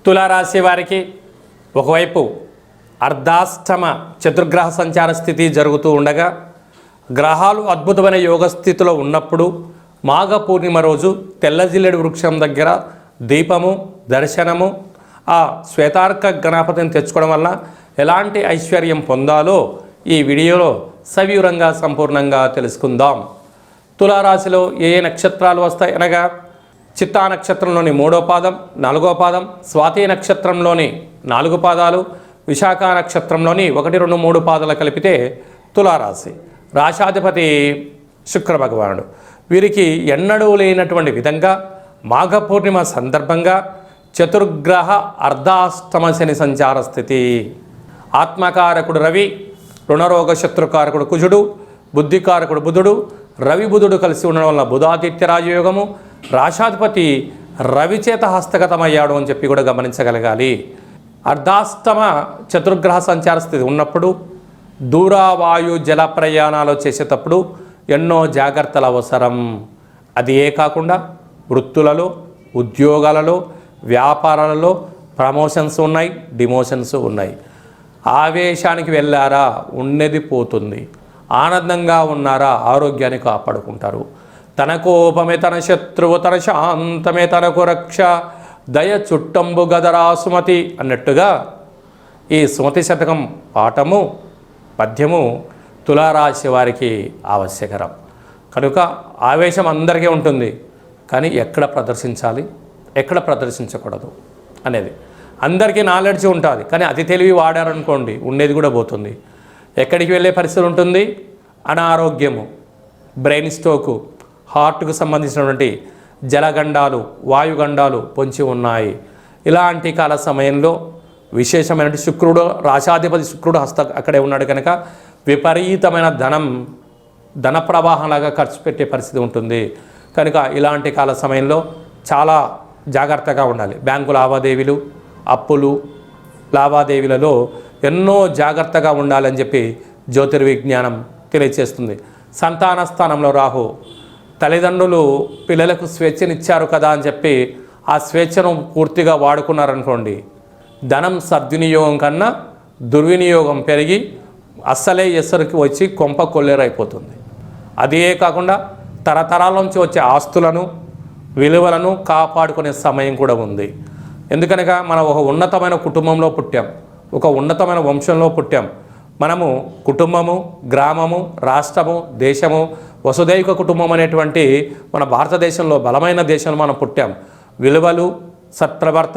తులారాశి వారికి ఒకవైపు అర్ధాష్టమ చతుర్గ్రహ సంచార స్థితి జరుగుతూ ఉండగా గ్రహాలు అద్భుతమైన యోగ స్థితిలో ఉన్నప్పుడు మాఘ పూర్ణిమ రోజు తెల్లజిల్లెడు వృక్షం దగ్గర దీపము దర్శనము ఆ శ్వేతార్క గణపతిని తెచ్చుకోవడం వల్ల ఎలాంటి ఐశ్వర్యం పొందాలో ఈ వీడియోలో సవివరంగా సంపూర్ణంగా తెలుసుకుందాం. తులారాశిలో ఏ ఏ నక్షత్రాలు వస్తాయి అనగా చిత్తా నక్షత్రంలోని 3వ పాదం 4వ పాదం, స్వాతి నక్షత్రంలోని 4 పాదాలు, విశాఖ నక్షత్రంలోని 1, 2, 3 పాదాలు కలిపితే తులారాశి. రాశాధిపతి శుక్ర భగవానుడు. వీరికి ఎన్నడూ లేనటువంటి విధంగా మాఘ పూర్ణిమ సందర్భంగా చతుర్గ్రహ అర్ధాష్టమ శని సంచార స్థితి. ఆత్మకారకుడు రవి, రుణరోగ శత్రుకారకుడు కుజుడు, బుద్ధికారకుడు బుధుడు, రవి బుధుడు కలిసి ఉండడం వల్ల బుధాదిత్య రాజయోగము. రాశాధిపతి రవి చేత హస్తగతమయ్యాడు అని చెప్పి కూడా గమనించగలగాలి. అర్ధాష్టమ చతుర్గ్రహ సంచార స్థితి ఉన్నప్పుడు దూరవాయు జల ప్రయాణాలు చేసేటప్పుడు ఎన్నో జాగ్రత్తలు అవసరం. అది ఏ కాకుండా వృత్తులలో, ఉద్యోగాలలో, వ్యాపారాలలో ప్రమోషన్స్ ఉన్నాయి, డిమోషన్స్ ఉన్నాయి. ఆవేశానికి వెళ్ళారా ఉన్నది పోతుంది, ఆనందంగా ఉన్నారా ఆరోగ్యాన్ని కాపాడుకుంటారు. తన కోపమే తన శత్రువు, తన శాంతమే తనకు రక్ష, దయ చుట్టంబు గదరా సుమతి అన్నట్టుగా ఈ సుమతి శతకం పాఠము పద్యము తులారాశి వారికి ఆవశ్యకరం. కనుక ఆవేశం అందరికీ ఉంటుంది, కానీ ఎక్కడ ప్రదర్శించాలి ఎక్కడ ప్రదర్శించకూడదు అనేది అందరికీ నాలెడ్జ్ ఉంటుంది, కానీ అతి తెలివి వాడారనుకోండి ఉండేది కూడా పోతుంది. ఎక్కడికి వెళ్ళే పరిస్థితి ఉంటుంది? అనారోగ్యము, బ్రెయిన్ స్ట్రోకు, హార్ట్కు సంబంధించినటువంటి జలగండాలు, వాయుగండాలు పొంచి ఉన్నాయి. ఇలాంటి కాల సమయంలో విశేషమైన శుక్రుడు, రాశాధిపతి శుక్రుడు అక్కడే ఉన్నాడు కనుక విపరీతమైన ధన ప్రవాహంలాగా ఖర్చు పెట్టే పరిస్థితి ఉంటుంది. కనుక ఇలాంటి కాల సమయంలో చాలా జాగ్రత్తగా ఉండాలి. బ్యాంకు లావాదేవీలు, అప్పులు, లావాదేవీలలో ఎన్నో జాగ్రత్తగా ఉండాలని చెప్పి జ్యోతిర్విజ్ఞానం తెలియచేస్తుంది. సంతాన స్థానంలో రాహు, తల్లిదండ్రులు పిల్లలకు స్వేచ్ఛనిచ్చారు కదా అని చెప్పి ఆ స్వేచ్ఛను పూర్తిగా వాడుకున్నారనుకోండి, ధనం సద్వినియోగం కన్నా దుర్వినియోగం పెరిగి అస్సలే ఎసరికి వచ్చి కొంప కొల్లేరైపోతుంది. అదే కాకుండా తరతరాల నుంచి వచ్చే ఆస్తులను, విలువలను కాపాడుకునే సమయం కూడా ఉంది. ఎందుకనగా మనం ఒక ఉన్నతమైన కుటుంబంలో పుట్టాం, ఒక ఉన్నతమైన వంశంలో పుట్టాం. మనము కుటుంబము, గ్రామము, రాష్ట్రము, దేశము, వసుదైక కుటుంబం అనేటువంటి మన భారతదేశంలో బలమైన దేశంలో మనం పుట్టాం. విలువలు, సత్ప్రవర్తన